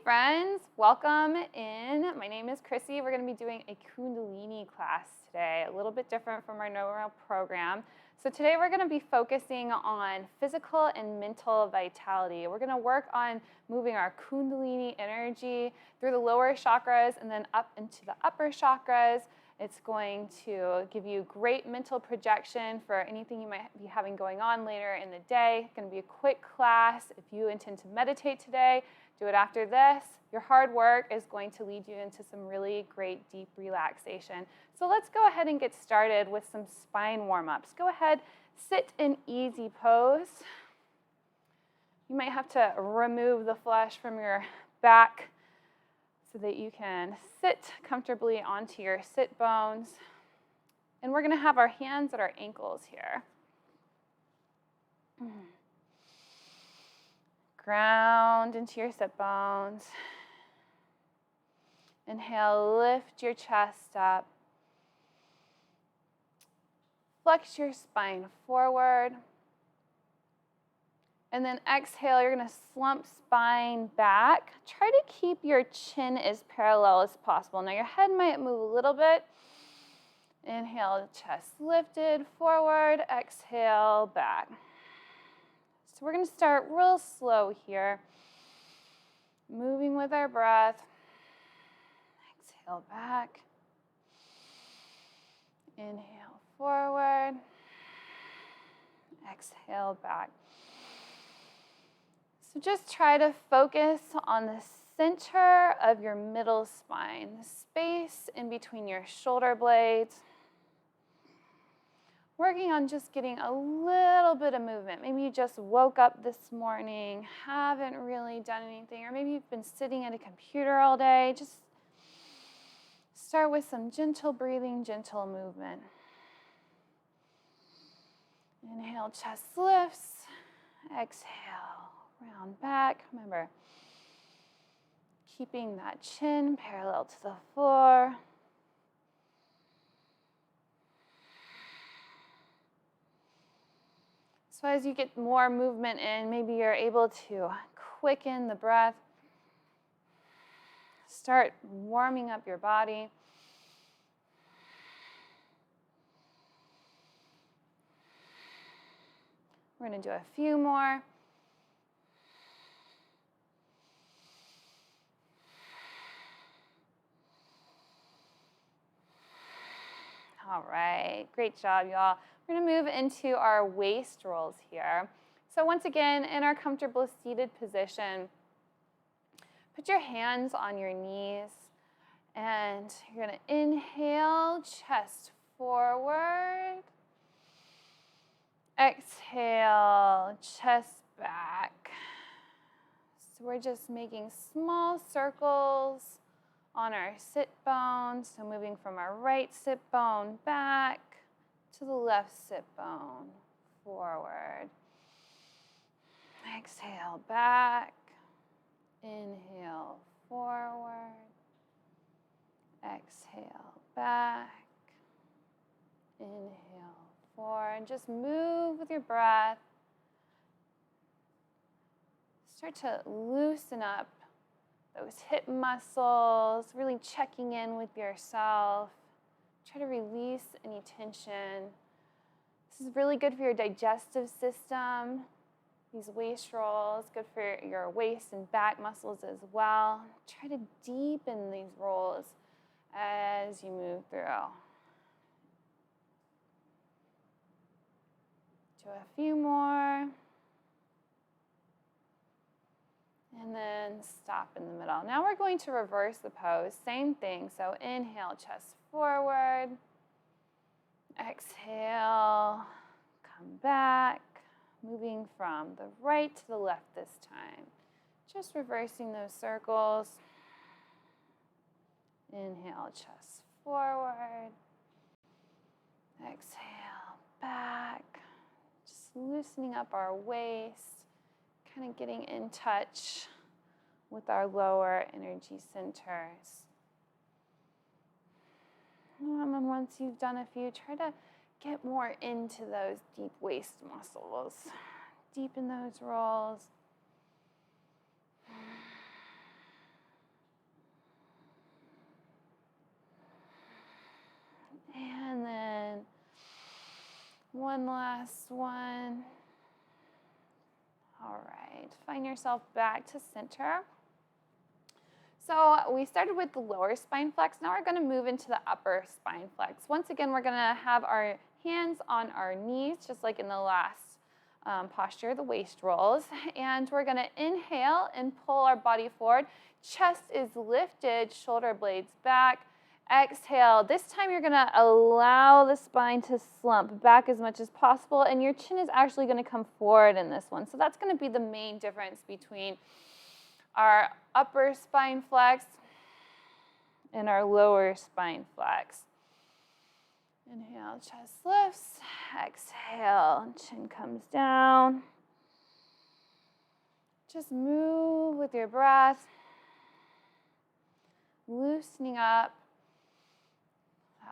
friends, welcome in. My name is Chrissy. We're going to be doing a Kundalini class today, a little bit different from our normal program. So today we're going to be focusing on physical and mental vitality. We're going to work on moving our Kundalini energy through the lower chakras and then up into the upper chakras. It's going to give you great mental projection for anything you might be having going on later in the day. It's going to be a quick class. If you intend to meditate today, do it after this. Your hard work is going to lead you into some really great deep relaxation. So let's go ahead and get started with some spine warm-ups. Go ahead, sit in easy pose. You might have to remove the flesh from your back so that you can sit comfortably onto your sit bones. And we're going to have our hands at our ankles here. Ground into your sit bones. Inhale, lift your chest up. Flex your spine forward. And then exhale, you're going to slump spine back. Try to keep your chin as parallel as possible. Now your head might move a little bit. Inhale, chest lifted forward. Exhale, back. So we're going to start real slow here. Moving with our breath. Exhale back. Inhale forward. Exhale back. So just try to focus on the center of your middle spine, the space in between your shoulder blades. Working on just getting a little bit of movement. Maybe you just woke up this morning, haven't really done anything, or maybe you've been sitting at a computer all day. Just start with some gentle breathing, gentle movement. Inhale, chest lifts. Exhale, round back. Remember, keeping that chin parallel to the floor. So as you get more movement in, maybe you're able to quicken the breath. Start warming up your body. We're going to do a few more. All right, great job, y'all. We're going to move into our waist rolls here. So once again, in our comfortable seated position, put your hands on your knees, and you're going to inhale, chest forward. Exhale, chest back. So we're just making small circles on our sit bones. So moving from our right sit bone back to the left sit bone forward. Exhale back. Inhale forward. Exhale back. Inhale forward. And just move with your breath. Start to loosen up those hip muscles, really checking in with yourself. Try to release any tension. This is really good for your digestive system. These waist rolls, good for your waist and back muscles as well. Try to deepen these rolls as you move through. Do a few more. And then stop in the middle. Now we're going to reverse the pose. Same thing. So inhale, chest forward. Exhale, come back. Moving from the right to the left this time. Just reversing those circles. Inhale, chest forward. Exhale, back. Just loosening up our waist. Kind of getting in touch with our lower energy centers. And then once you've done a few, try to get more into those deep waist muscles. Deepen those rolls. One last one. All right, find yourself back to center. So we started with the lower spine flex. Now we're going to move into the upper spine flex. Once again, we're going to have our hands on our knees, just like in the last posture, the waist rolls. And we're going to inhale and pull our body forward. Chest is lifted, shoulder blades back. Exhale. This time you're going to allow the spine to slump back as much as possible, and your chin is actually going to come forward in this one. So that's going to be the main difference between our upper spine flex and our lower spine flex. Inhale, chest lifts. Exhale, chin comes down. Just move with your breath, loosening up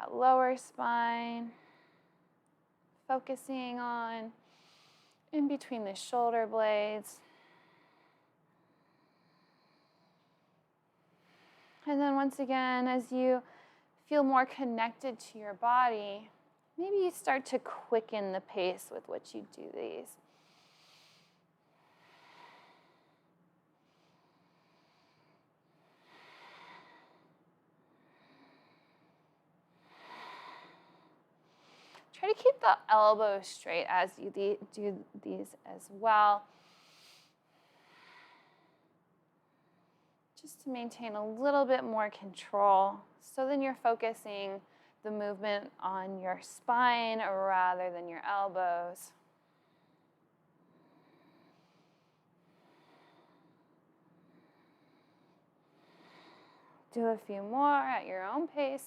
that lower spine, focusing on in between the shoulder blades. And then once again, as you feel more connected to your body, maybe you start to quicken the pace with which you do these. Try to keep the elbows straight as you do these as well, just to maintain a little bit more control. So then you're focusing the movement on your spine rather than your elbows. Do a few more at your own pace,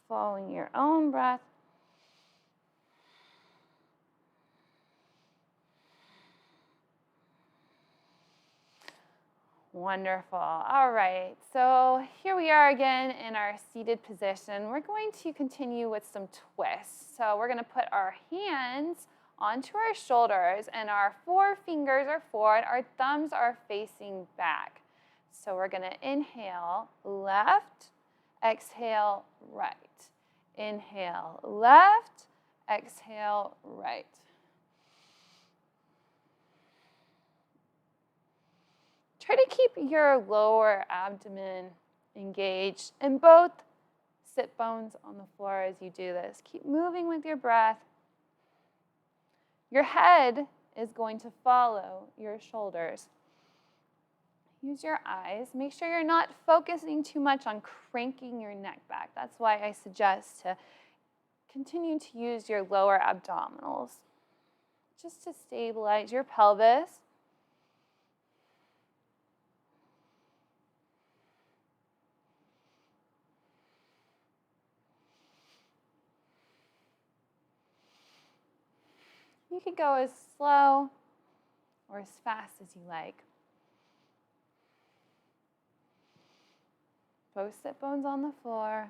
following your own breath. Wonderful. All right, so here we are again in our seated position. We're going to continue with some twists. So we're going to put our hands onto our shoulders, and our forefingers are forward, our thumbs are facing back. So we're going to inhale, left, exhale, right. Inhale, left, exhale, right. Try to keep your lower abdomen engaged and both sit bones on the floor as you do this. Keep moving with your breath. Your head is going to follow your shoulders. Use your eyes. Make sure you're not focusing too much on cranking your neck back. That's why I suggest to continue to use your lower abdominals just to stabilize your pelvis. You could go as slow or as fast as you like. Both sit bones on the floor.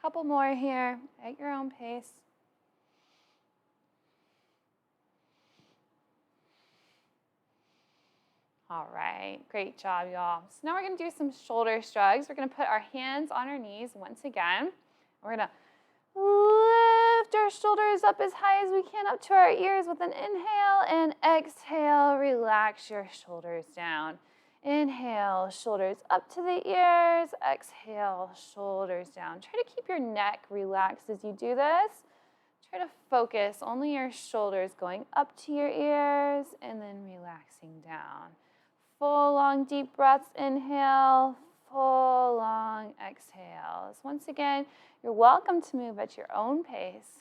Couple more here at your own pace. All right, great job, y'all. So now we're going to do some shoulder shrugs. We're going to put our hands on our knees once again. We're going to lift our shoulders up as high as we can, up to our ears with an inhale, and exhale, relax your shoulders down. Inhale, shoulders up to the ears. Exhale, shoulders down. Try to keep your neck relaxed as you do this. Try to focus only your shoulders going up to your ears and then relaxing down. Full, long, deep breaths, inhale. Full, long exhales. Once again, you're welcome to move at your own pace.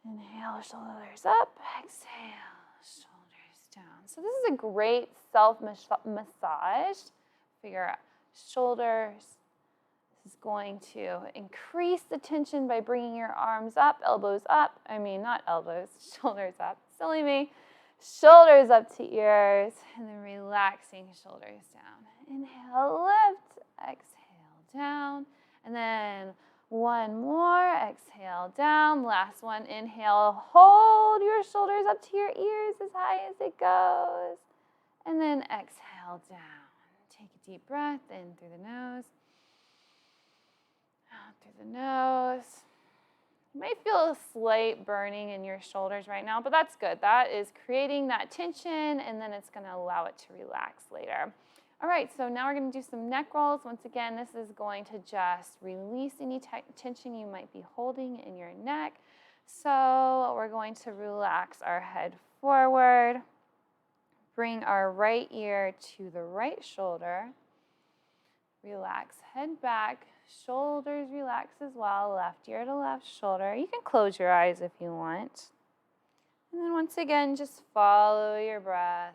Inhale, shoulders up. Exhale, shoulders down. So this is a great self-massage for your shoulders. This is going to increase the tension by bringing your arms up, elbows up. Not elbows, shoulders up. Silly me. Shoulders up to ears, and then relaxing shoulders down. Inhale, lift, exhale, down, and then one more, exhale, down. Last one, inhale, hold your shoulders up to your ears as high as it goes, and then exhale down. Take a deep breath in through the nose, out through the nose. You may feel a slight burning in your shoulders right now, but that's good. That is creating that tension, and then it's going to allow it to relax later. All right, so now we're going to do some neck rolls. Once again, this is going to just release any tension you might be holding in your neck. So we're going to relax our head forward, bring our right ear to the right shoulder, relax head back, shoulders relax as well, left ear to left shoulder. You can close your eyes if you want. And then once again, just follow your breath.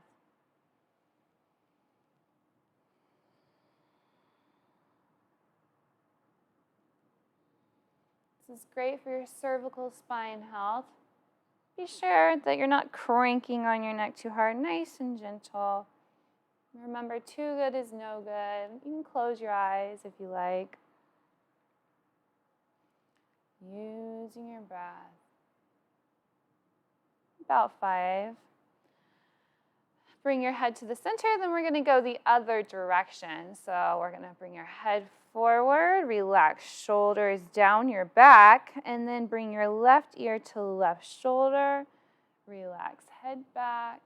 This is great for your cervical spine health. Be sure that you're not cranking on your neck too hard, nice and gentle. Remember, too good is no good. You can close your eyes if you like. Using your breath. About 5. Bring your head to the center, then we're going to go the other direction. So we're going to bring your head forward, relax shoulders down your back, and then bring your left ear to left shoulder. Relax head back,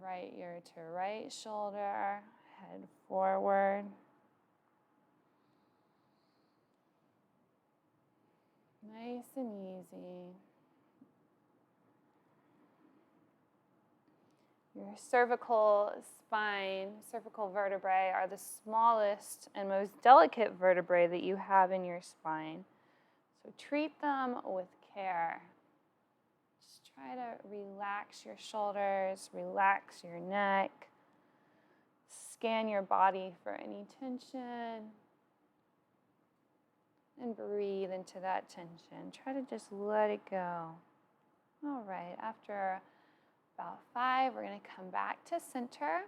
right ear to right shoulder, head forward. Nice and easy. Your cervical spine, cervical vertebrae are the smallest and most delicate vertebrae that you have in your spine. So treat them with care. Just try to relax your shoulders, relax your neck. Scan your body for any tension. And breathe into that tension. Try to just let it go. All right, after about 5, we're going to come back to center.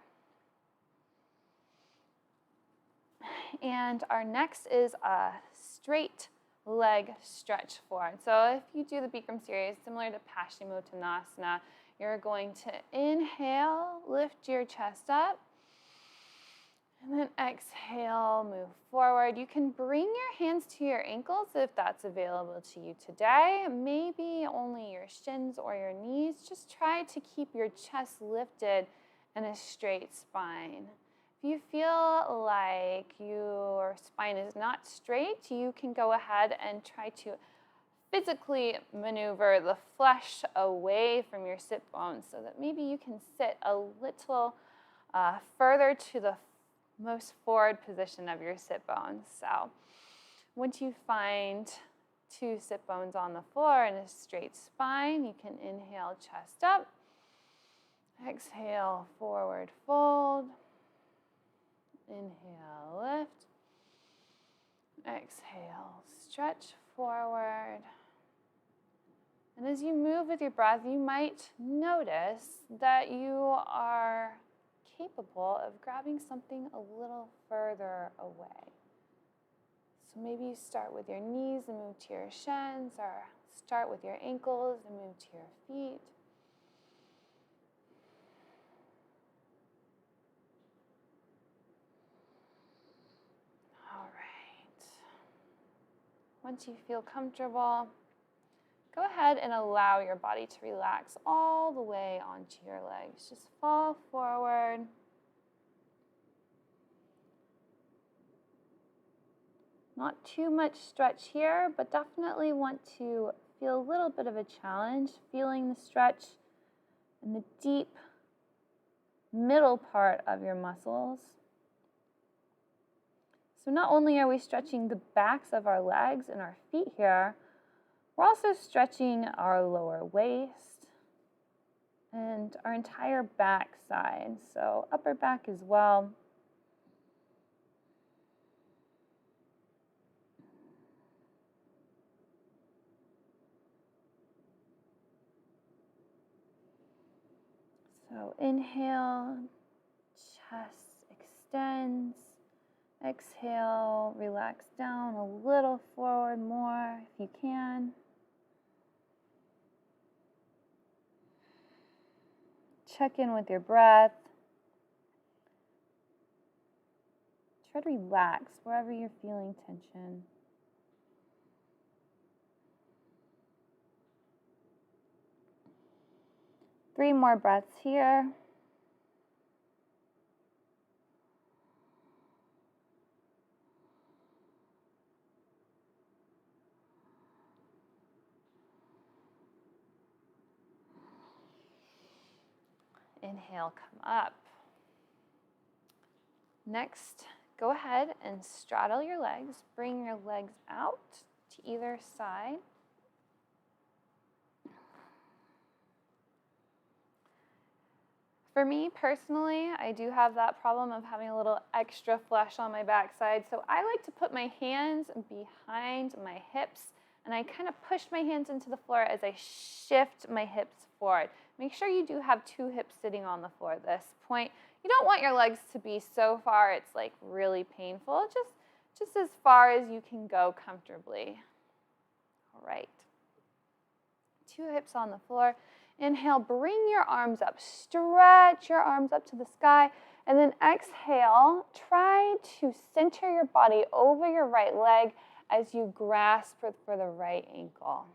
And our next is a straight leg stretch forward. So if you do the Bikram series, similar to Paschimottanasana, you're going to inhale, lift your chest up, and then exhale, move forward. You can bring your hands to your ankles if that's available to you today. Maybe only your shins or your knees. Just try to keep your chest lifted and a straight spine. If you feel like your spine is not straight, you can go ahead and try to physically maneuver the flesh away from your sit bones so that maybe you can sit a little further to the most forward position of your sit bones. So once you find 2 sit bones on the floor and a straight spine, you can inhale, chest up. Exhale, forward fold. Inhale, lift. Exhale, stretch forward. And as you move with your breath, you might notice that you are capable of grabbing something a little further away. So maybe you start with your knees and move to your shins, or start with your ankles and move to your feet. All right. Once you feel comfortable, go ahead and allow your body to relax all the way onto your legs. Just fall forward. Not too much stretch here, but definitely want to feel a little bit of a challenge, feeling the stretch in the deep middle part of your muscles. So not only are we stretching the backs of our legs and our feet here, we're also stretching our lower waist and our entire back side, so upper back as well. So inhale, chest extends. Exhale, relax down a little forward more if you can. Check in with your breath. Try to relax wherever you're feeling tension. Three more breaths here. Inhale, come up. Next, go ahead and straddle your legs. Bring your legs out to either side. For me personally, I do have that problem of having a little extra flesh on my backside, so I like to put my hands behind my hips, and I kind of push my hands into the floor as I shift my hips forward. Make sure you do have two hips sitting on the floor at this point. You don't want your legs to be so far it's like really painful, just as far as you can go comfortably. All right. Two hips on the floor. Inhale, bring your arms up, stretch your arms up to the sky, and then exhale, try to center your body over your right leg as you grasp for the right ankle.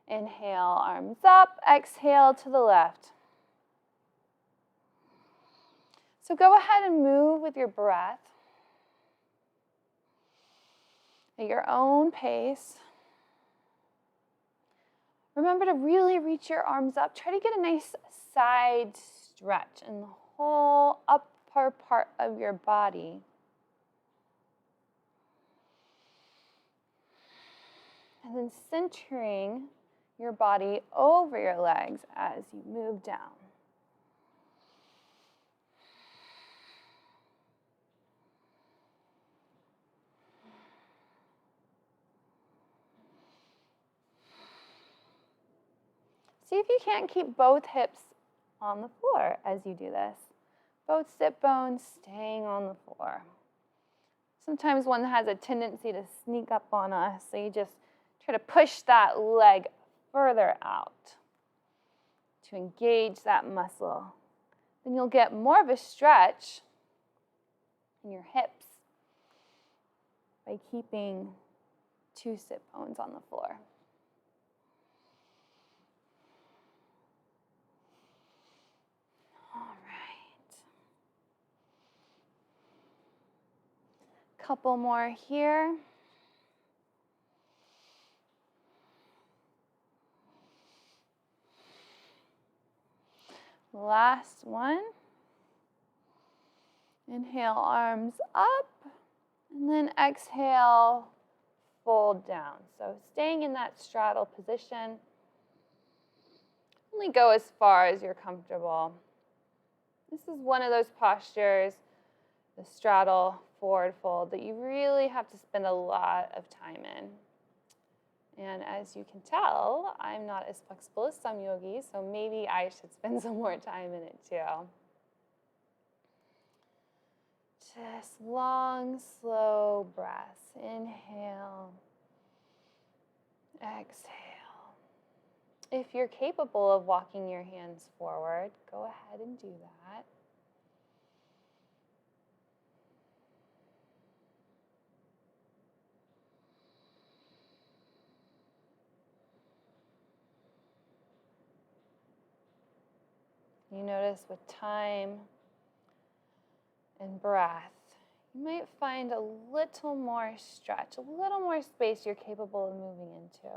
Inhale, arms up, exhale to the left. So go ahead and move with your breath at your own pace. Remember to really reach your arms up. Try to get a nice side stretch in the whole upper part of your body. And then centering your body over your legs as you move down. See if you can't keep both hips on the floor as you do this. Both sit bones staying on the floor. Sometimes one has a tendency to sneak up on us, so you just try to push that leg further out to engage that muscle. Then you'll get more of a stretch in your hips by keeping two sit bones on the floor. All right. Couple more here. Last one. Inhale, arms up, and then exhale, fold down. So staying in that straddle position. Only go as far as you're comfortable. This is one of those postures, the straddle forward fold, that you really have to spend a lot of time in. And as you can tell, I'm not as flexible as some yogis, so maybe I should spend some more time in it too. Just long, slow breaths. Inhale, exhale. If you're capable of walking your hands forward, go ahead and do that. You notice with time and breath, you might find a little more stretch, a little more space you're capable of moving into.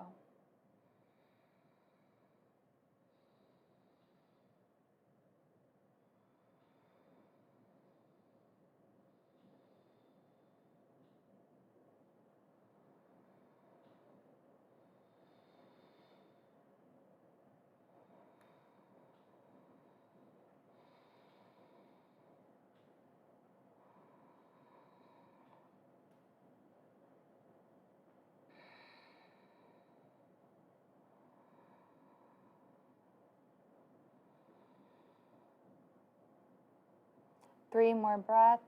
Three more breaths.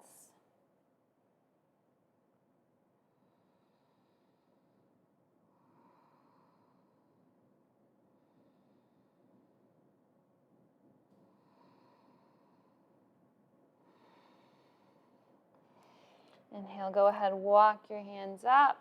Inhale, go ahead, walk your hands up.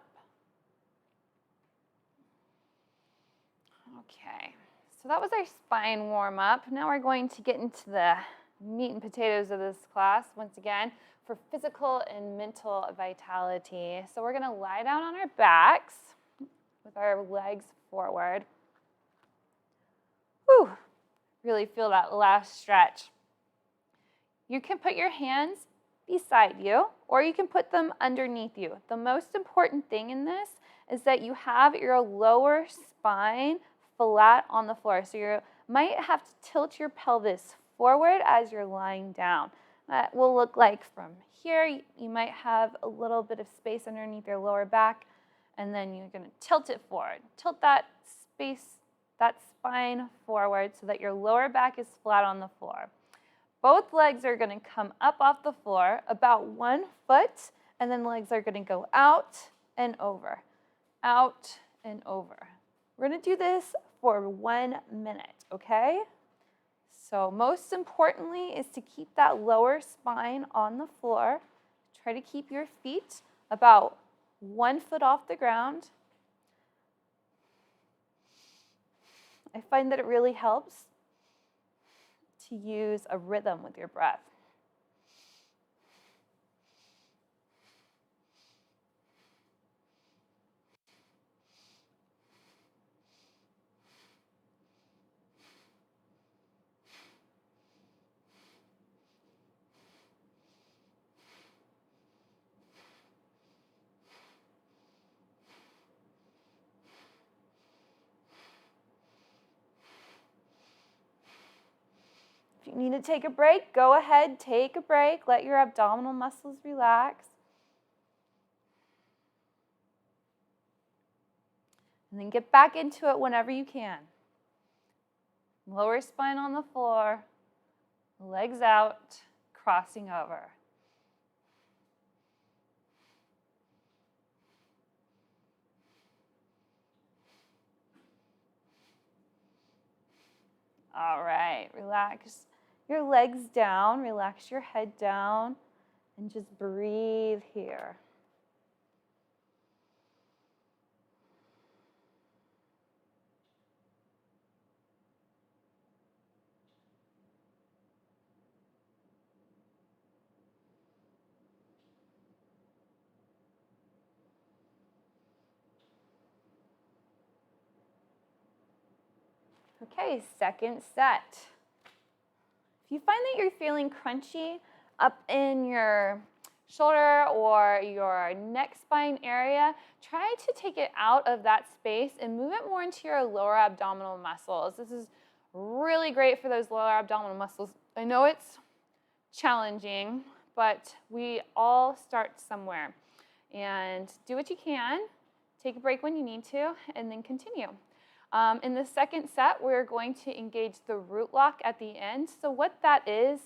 Okay, so that was our spine warm up. Now we're going to get into the meat and potatoes of this class once again for physical and mental vitality. So we're going to lie down on our backs with our legs forward. Whew, really feel that last stretch. You can put your hands beside you, or you can put them underneath you. The most important thing in this is that you have your lower spine flat on the floor. So you might have to tilt your pelvis forward as you're lying down. That will look like from here. You might have a little bit of space underneath your lower back, and then you're going to tilt it forward. Tilt that space, that spine forward so that your lower back is flat on the floor. Both legs are going to come up off the floor about 1 foot, and then legs are going to go out and over, out and over. We're going to do this for 1 minute, okay? So most importantly is to keep that lower spine on the floor. Try to keep your feet about 1 foot off the ground. I find that it really helps to use a rhythm with your breath. If you need to take a break, go ahead, take a break. Let your abdominal muscles relax. And then get back into it whenever you can. Lower spine on the floor, legs out, crossing over. All right, relax your legs down, relax your head down, and just breathe here. Okay, second set. If you find that you're feeling crunchy up in your shoulder or your neck spine area, try to take it out of that space and move it more into your lower abdominal muscles. This is really great for those lower abdominal muscles. I know it's challenging, but we all start somewhere. And do what you can, take a break when you need to, and then continue. In the second set, we're going to engage the root lock at the end. So what that is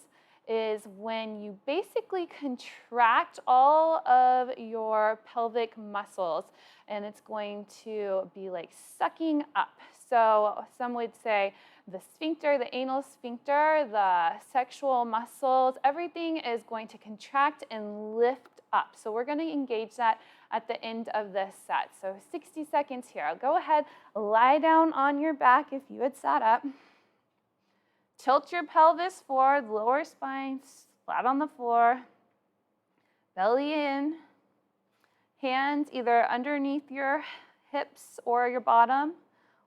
when you basically contract all of your pelvic muscles, and it's going to be like sucking up. So some would say the sphincter, the anal sphincter, the sexual muscles, everything is going to contract and lift up. So we're going to engage that at the end of this set. So 60 seconds here. Go ahead, lie down on your back if you had sat up. Tilt your pelvis forward, lower spine flat on the floor. Belly in. Hands either underneath your hips or your bottom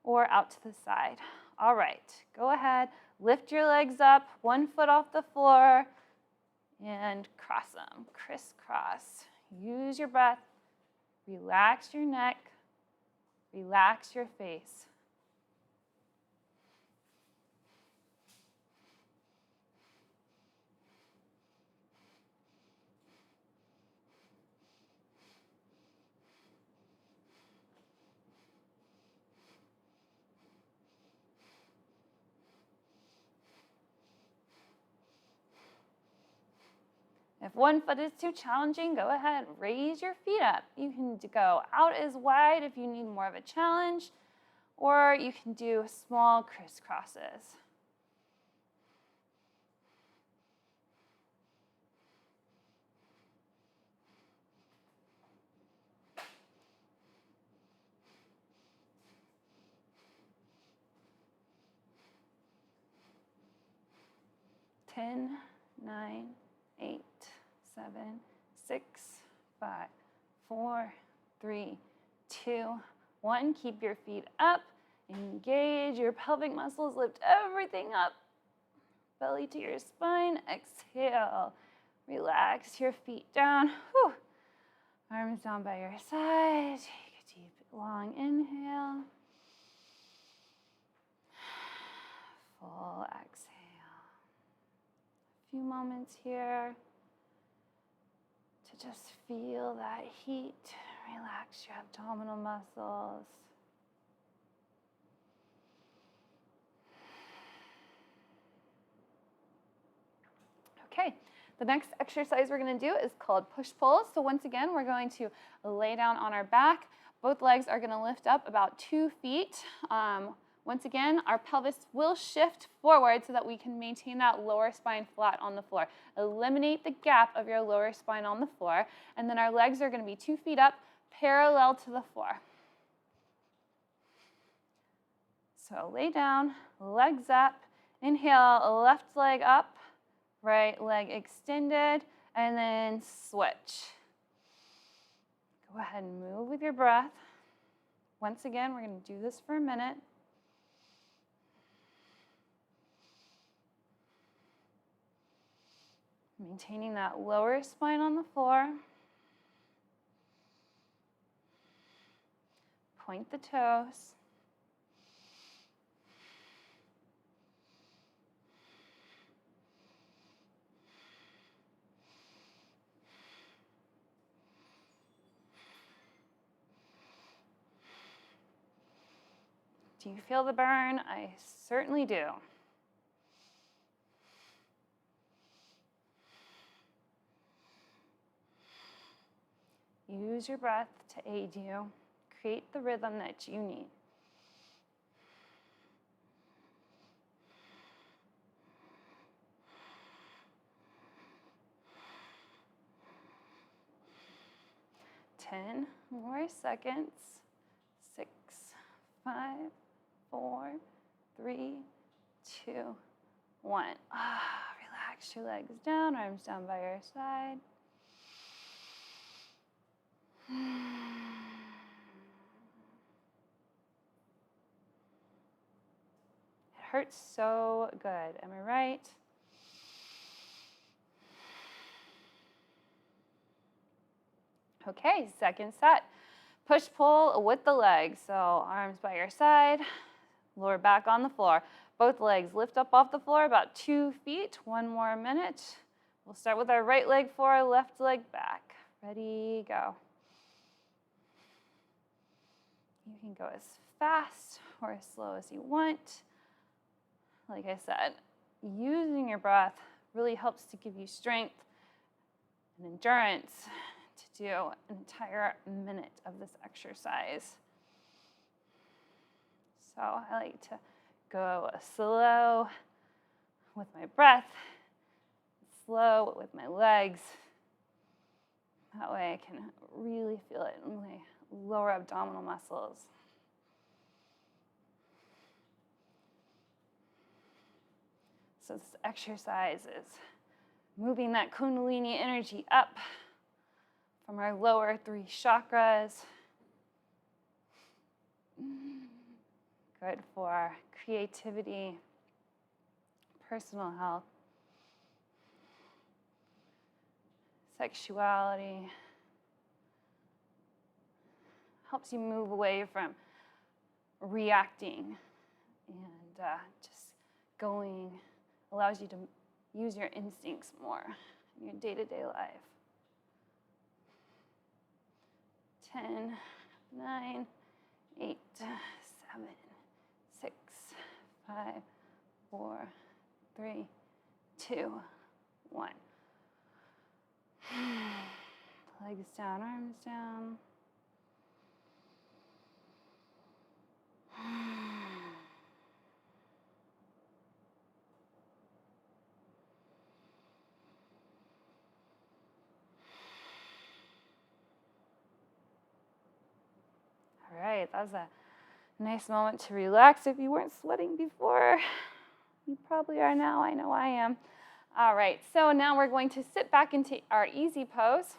or out to the side. All right, go ahead, lift your legs up, 1 foot off the floor, and cross them, crisscross. Use your breath. Relax your neck, relax your face. If 1 foot is too challenging, go ahead, raise your feet up. You can go out as wide if you need more of a challenge, or you can do small crisscrosses. 10, 9, 8, 7, 6, 5, 4, 3, 2, 1. Keep your feet up. Engage your pelvic muscles. Lift everything up. Belly to your spine. Exhale. Relax your feet down. Whew. Arms down by your side. Take a deep, long inhale. Full exhale. A few moments here to just feel that heat. Relax your abdominal muscles. Okay, the next exercise we're going to do is called push-pull. So once again, we're going to lay down on our back. Both legs are going to lift up about 2 feet. Once again, our pelvis will shift forward so that we can maintain that lower spine flat on the floor. Eliminate the gap of your lower spine on the floor. And then our legs are going to be 2 feet up, parallel to the floor. So lay down, legs up. Inhale, left leg up, right leg extended, and then switch. Go ahead and move with your breath. Once again, we're going to do this for a minute. Maintaining that lower spine on the floor. Point the toes. Do you feel the burn? I certainly do. Use your breath to aid you. Create the rhythm that you need. Ten more seconds. 6, 5, 4, 3, 2, 1. Relax your legs down, arms down by your side. It hurts so good, am I right? Okay, second set. Push-pull with the legs. So arms by your side, lower back on the floor. Both legs lift up off the floor about 2 feet. 1 more minute. We'll start with our right leg forward, left leg back. Ready, go. You can go as fast or as slow as you want. Like I said, using your breath really helps to give you strength and endurance to do an entire minute of this exercise. So I like to go slow with my breath, slow with my legs. That way I can really feel it in my lower abdominal muscles. So this exercise is moving that Kundalini energy up from our lower 3 chakras. Good for creativity, personal health, sexuality. Helps you move away from reacting and just going, allows you to use your instincts more in your day-to-day life. 10, 9, 8, 7, 6, 5, 4, 3, 2, 1. Legs down, arms down. All right, that was a nice moment to relax. If you weren't sweating before, you probably are now. I know I am. All right, so now we're going to sit back into our easy pose.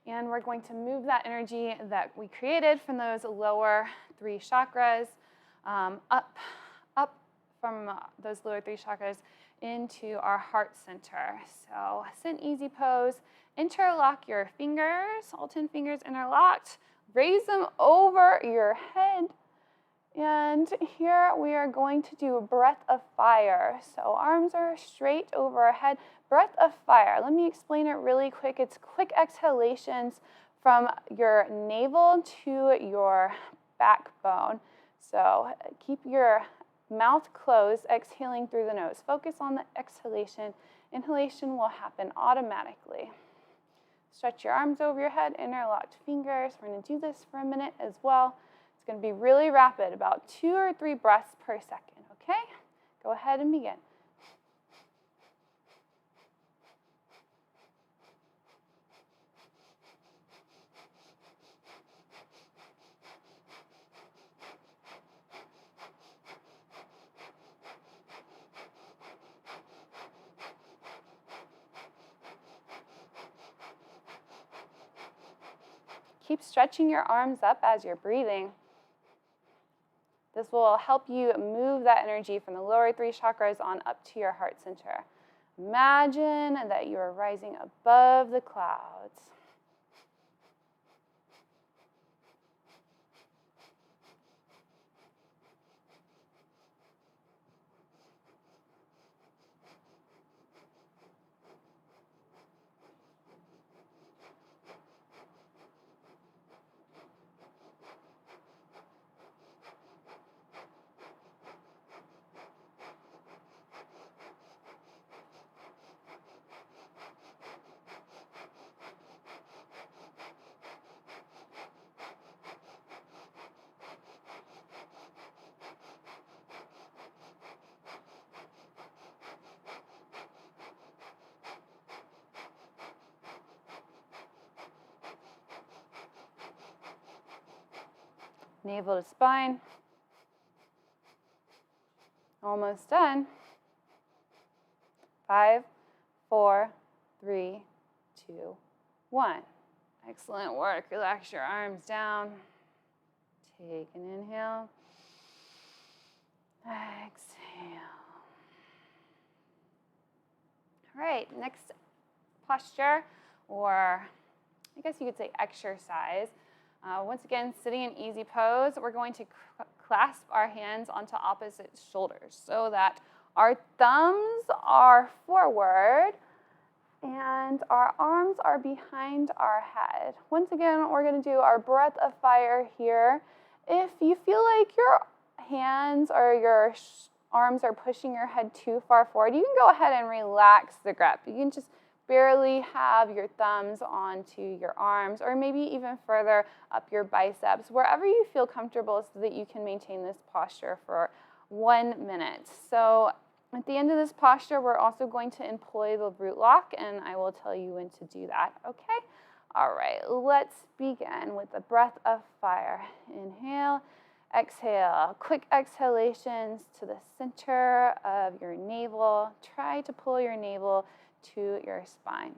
And we're going to move that energy that we created from those lower 3 chakras up from those lower 3 chakras into our heart center. So sit in easy pose, interlock your fingers, all 10 fingers interlocked, raise them over your head. And here we are going to do a breath of fire. So arms are straight over our head. Breath of fire. Let me explain it really quick. It's quick exhalations from your navel to your backbone. So keep your mouth closed, exhaling through the nose. Focus on the exhalation. Inhalation will happen automatically. Stretch your arms over your head, interlocked fingers. We're going to do this for a minute as well. It's going to be really rapid, about 2 or 3 breaths per second, okay? Go ahead and begin. Keep stretching your arms up as you're breathing. This will help you move that energy from the lower 3 chakras on up to your heart center. Imagine that you are rising above the clouds. Navel to spine. Almost done. 5, 4, 3, 2, 1. Excellent work. Relax your arms down. Take an inhale. Exhale. All right, next posture, or I guess you could say exercise. Once again, sitting in easy pose, we're going to clasp our hands onto opposite shoulders so that our thumbs are forward and our arms are behind our head. Once again, we're going to do our breath of fire here. If you feel like your hands or your arms are pushing your head too far forward, you can go ahead and relax the grip. You can just barely have your thumbs onto your arms, or maybe even further up your biceps, wherever you feel comfortable, so that you can maintain this posture for 1 minute. So at the end of this posture, we're also going to employ the root lock, and I will tell you when to do that, okay? All right, let's begin with the breath of fire. Inhale, exhale. Quick exhalations to the center of your navel. Try to pull your navel to your spine.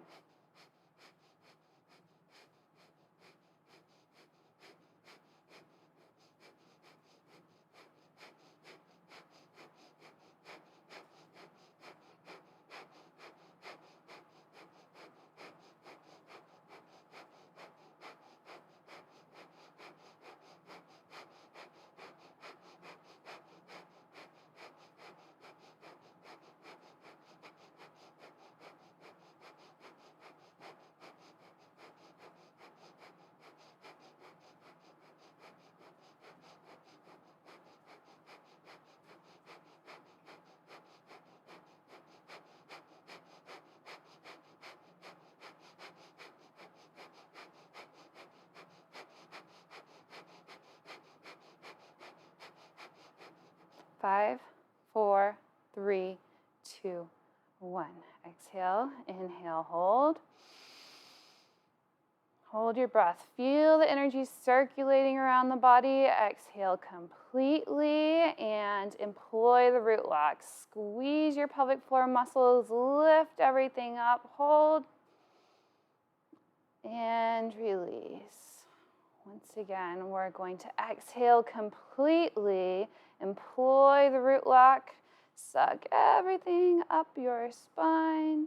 Five, 4, 3, 2, 1. Exhale, inhale, hold. Hold your breath. Feel the energy circulating around the body. Exhale completely and employ the root lock. Squeeze your pelvic floor muscles. Lift everything up. Hold and release. Once again, we're going to exhale completely. Employ the root lock. Suck everything up your spine.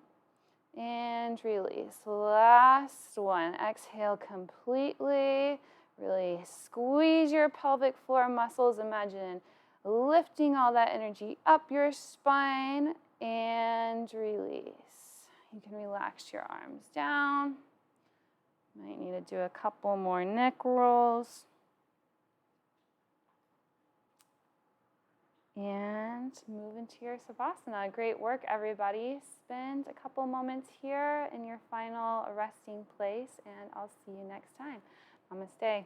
And release. Last one. Exhale completely. Really squeeze your pelvic floor muscles. Imagine lifting all that energy up your spine and release. You can relax your arms down. Might need to do a couple more neck rolls. And move into your Savasana. Great work, everybody. Spend a couple moments here in your final resting place, and I'll see you next time. Namaste.